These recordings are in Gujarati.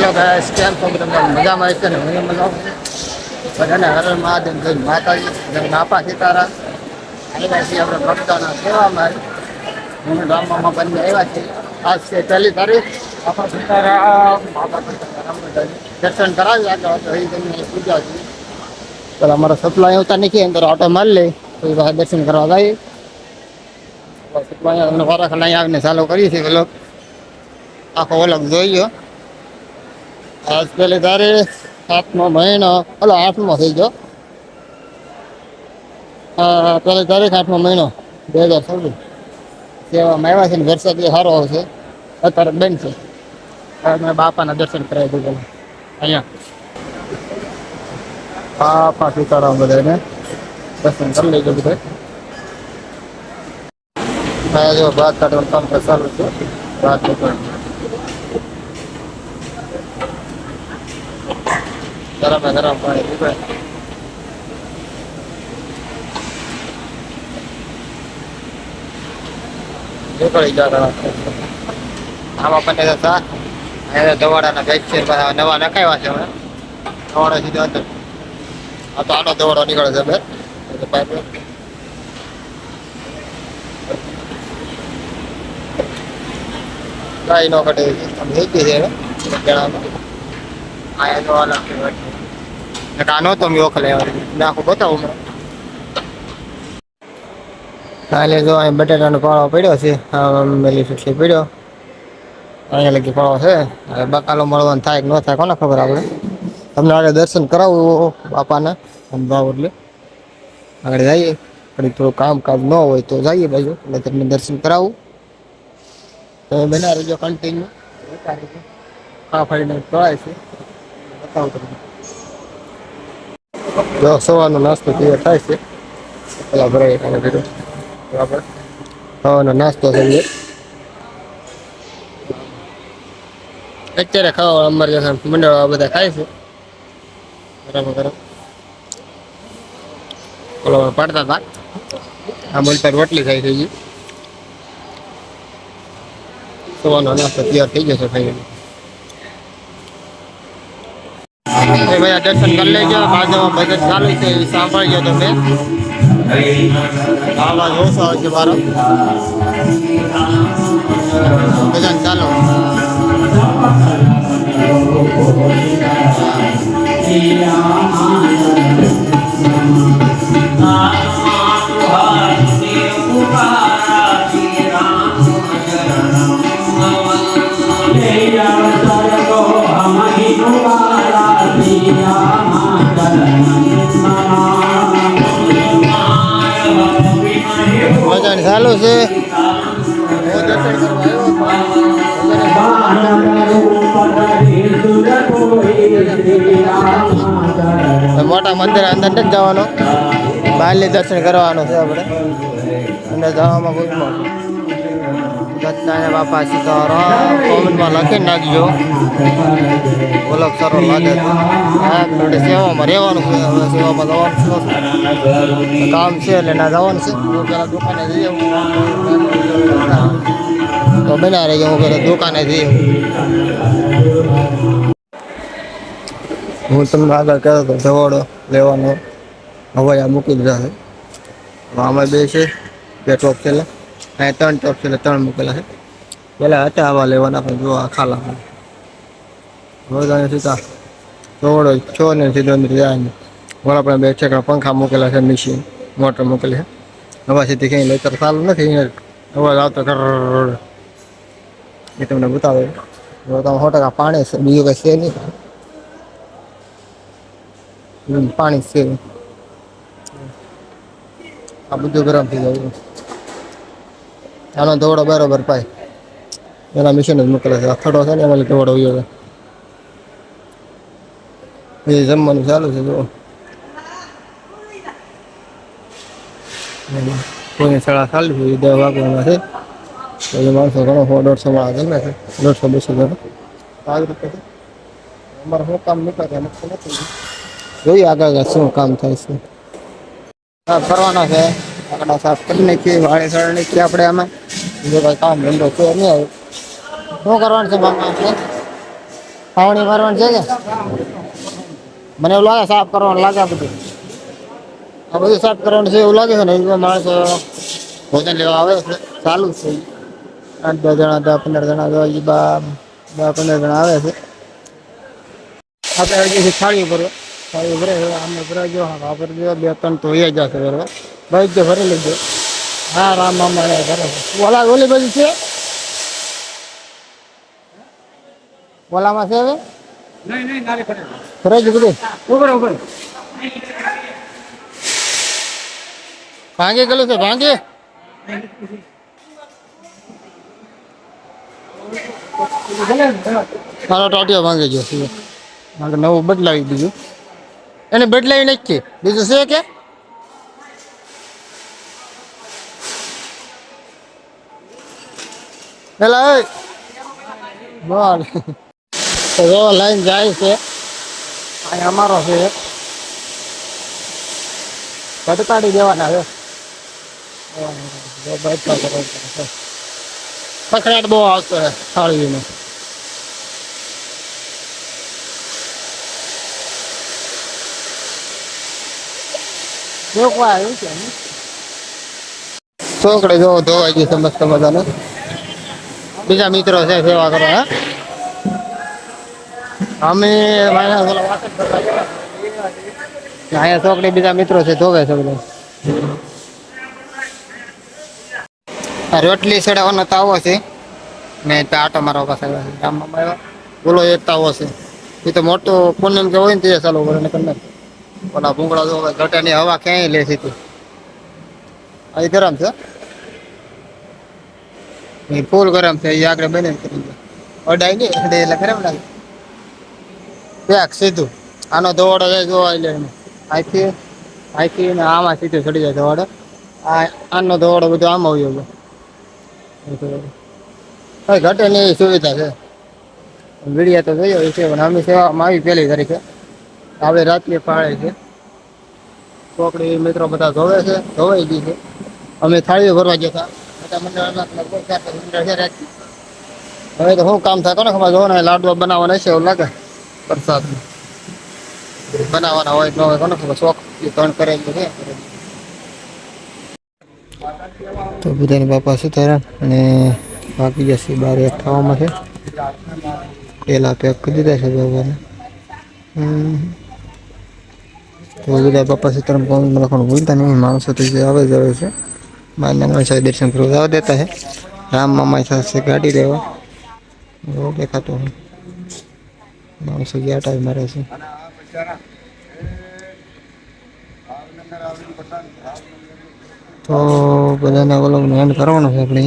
હેલો ગાઈસ, કેમ છો? તમે મજામાં હશો ને? હું મજામાં બધાને હર મહાદેવ, જય માતાજી, જય બાપા સીતારામ. આવ્યા છીએ આપણે ભક્તોના સેવામાં. હું ગામમાં બંને આવ્યા છીએ. આજ છે 1 તારીખ. બાપા સીતારામ, બાપા સીતારામ દર્શન કરાવી આગળ એ તમને પૂજા છે. તો અમારા સપ્લાય આવતા નથી, અંદર ઓટો મારી લે તો દર્શન કરવા જઈએ. સપ્લાય વારા ખાલી આવીને ચાલુ કરીએ છીએ. વ્લોગ આખો વ્લોગ જોઈ. આજ 1 તારીખ 7મો મહિનો, 8મો થઈ ગયો. 1 તારીખ 8મો મહિનો 2026 સેવામાં આવ્યા છે ને. વરસાદ સારો આવશે અત્યારે બંધ છે. મેં બાપાના દર્શન કરાવી દીધા અહીંયા. બાપા સીતારામ બધાને દર્શન કરી લેજો બધા. જો ભાત કાઢવાનું કામ ચાલુ છે. ભાત ગરમ પાણી પીવાય. નીકળી જતા આમાં પણ હતા દવાડાના બેગ છે, નવા નખાવ્યા છે હવે. દવાડા સીધો અંદર. આ તો આનો દવાડો નીકળે છે બે પાઇપ. કાંઈ ન ઘટે થઈ ગઈ છે હવે જણાવમાં. આ એનો અલગ આનો તો મેં ઓખલે નાખું બતાવું મને. કાલે જો અહીં બટાટાનો પાળો પડ્યો છે. મેલી સુટલી પડ્યો અહીંયા લગી પાળો છે. હવે બકાલો મળવાનું થાય કે ન થાય કોને ખબર. આપણે તમને આગળ દર્શન કરાવવું બાપાના ભાવ એટલે આગળ જઈએ. પણ થોડું કામકાજ ન હોય તો જઈએ બાજુ એટલે તમને દર્શન કરાવું. તો બના રહેજો કન્ટિન્યુ. હા ફરીને કરાય છે બતાવું તમને. જો સવારનો નાસ્તો તૈયાર થાય છે. પેલા ભરાઈ બરાબર ખાવાનો નાસ્તો થઈ અત્યારે ખાવા અમારે મંડળ બધા ખાય છે. બરાબર બરાબર ઓલો પાડતા હતા આ બોલતા રોટલી ખાઈ થઈ ગઈ. સવારનો નાસ્તો તૈયાર થઈ જશે ખાઈને. ભાઈ દર્શન કરી લેજો. બાજુમાં ભજન ચાલુ છે એ સાંભળજો તમે. આવાજ ઓછો આવે છે મારો. ભજન ચાલો. ભજન ચાલુ છે. મોટા મંદિર અંદર નથી જવાનું, બહારથી દર્શન કરવાનું છે આપણે. અંદર જવામાં કોઈ બધાને બાપા સીતારામ કોમેન્ટમાં લખી નાખજો. ઓલગ સારો લાગે છે. હા થોડી સેવામાં રહેવાનું છે. હવે સેવામાં જવાનું છે, કામ છે એટલે ના જવાનું છે. હું પેલા દુકાને જઈએ તો બના રહી. હું પેલા દુકાને જઈએ. હું તમને આગળ કહેતો હતો ધવાડો લેવાનો હવાયા મૂકી દીધા છે. આમાં બે છે, 2 ટોપ છે. અહીં 3 ટોપ છે, 3 મૂકેલા છે. પેલા હતા આવા લેવાના પણ જો આ ખાલા હવે સીધા ધોવડો છો ને સીધો અંદર જાય ને. વળ આપણે 2 છેકડા પંખા મૂકેલા છે, મશીન મોટર મૂકેલી છે. હવા સીધી ક્યાંય લેતર ચાલુ નથી. અવાજ આવતો એ તમને બતાવે. 100% પાણી છે, બીજું કઈ છે નહીં. પાણી છે આ બધું ગરમ થઈ જાય. આનો દોડો બરાબર પાય એના મિશન જ મોકલે છે. ખડો છે ને એમાં દોડો ગયો એ જમવાનું ચાલુ છે. જો કોઈ શાળા ચાલુ છે. 10 વાગવાના છે. તો એ માણસો ઘણો 100-150 માણસ જમે છે. 150-200 જણ આવી રીતે છે. અમારે શું કામ નીકળે નક્કી નથી. જોઈએ આગળ શું કામ થાય છે. સાફ કરવાના છે. આકડા સાફ કરી નાખીએ. વાળી સળ નાખીએ આપણે. આમાં બીજો કઈ કામ ધંધો છે નહીં. આવે શું કરવાનું છે મામા આપણે? પાવણી મારવાનું છે કે મને એવું લાગે સાફ કરવાનું લાગે આ બધું. આ બધું સાફ કરવાનું છે એવું લાગે છે ને એમાં માણસો ભોજન લેવા આવે છે ચાલુ જ છે. 8-10 જણા 10-15 જણા જો બા 10-15 જણા આવે છે. આપણે હજી થાળી ઉપર થાળી ભરે આમે ભરાઈ ગયો વાપર ગયો 2-3 તો વયા જશે બરોબર ભાઈ જ ભરી લેજો. હા રામ રામ ઘરે ઓલા ઓલી બાજુ છે ઓલામાં છે હવે નહીં નહીં નારે ભરાઈ ગયું બધું ઉપર ઉપર ભાંગી ગયેલું છે ભાંગી મારો ટાટિયો ભાંગી ગયો છે મારે નવું બદલાવી દીધું એને બદલાવી નાખી બીજું છે કે પેલા બોલ તો લાઈન જાય છે અહીં અમારો છે ભટકાડી દેવાના છે પકડાટ બહુ આવતો છે થાળીનો છોકરે જો ધોવાઈ ગઈ સમજતો મજાને બીજા મિત્રો છે સેવા કરો હા અમે અહીંયા છોકરી બીજા મિત્રો છે ધોવે છે બધા રોટલી ચડાવવાનો તાવો છે ને આટો મારવા પાસે ગામમાં આવ્યા બોલો એક તાવો છે એ તો મોટો પૂનમ કે હોય ને તે ચાલુ કરે ને કરી નાખે ઓલા ભૂંગળા જો ઘટાની હવા ક્યાંય લે છે તું અહીં ગરમ છે એ ફૂલ ગરમ છે એ આગળ બને કરી અડાઈ નહીં એટલે ગરમ લાગે પેક સીધું આનો દોડો જાય જોવા એટલે અહીંથી અહીંથી ને આમાં સીધું ચડી જાય દોડો આનો દોડો બધો આમ આવ્યો કઈ ઘટે નહીં એવી સુવિધા છે વીડિયા તો જોયો છે પણ અમે સેવામાં આવી પહેલી તારીખે હવે રાત્રે પાળે છે છોકરી મિત્રો બધા ધોવે છે ધોવાઈ ગઈ છે અમે થાળીઓ ભરવા ગયા હતા હવે તો શું કામ થાય કોને ખબર જોવો ને લાડવા બનાવવાના છે એવું લાગે પ્રસાદ બનાવવાના હોય ન હોય કોને ખબર શોખ ત્રણ કરેલું છે તો બધાની બાપા સુધારા અને બાકી જશે 12-1 થવામાં છે પેલા પેક કરી દીધા છે બાપાને તો બધા બાપા સીતારામ કોણ લખવાનું ભૂલતા નહીં માણસો તો જે આવે જ આવે છે માન્ય ગણેશ દર્શન કરવા જવા દેતા है राम मामा से गाड़ी लेवा वो देखा तो माणસો ગયા ટાઈમ મારે છે તો બધાને ઓલોને એન્ડ કરવાનો છે આપણે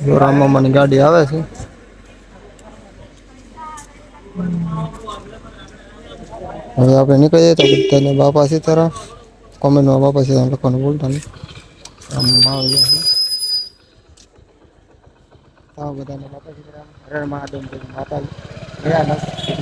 જો રામ મામાની ગાડી આવે છે હવે આપણે નીકળીએ તો બધાને બાપા સીતારામ કોમેન્ટમાં બાપા સીતારામ લખવાનું ભૂલતા નહીં આવી ગયા છે બધાને બાપા સીતારામ હરે મહાદેવ માતા ગયા નથી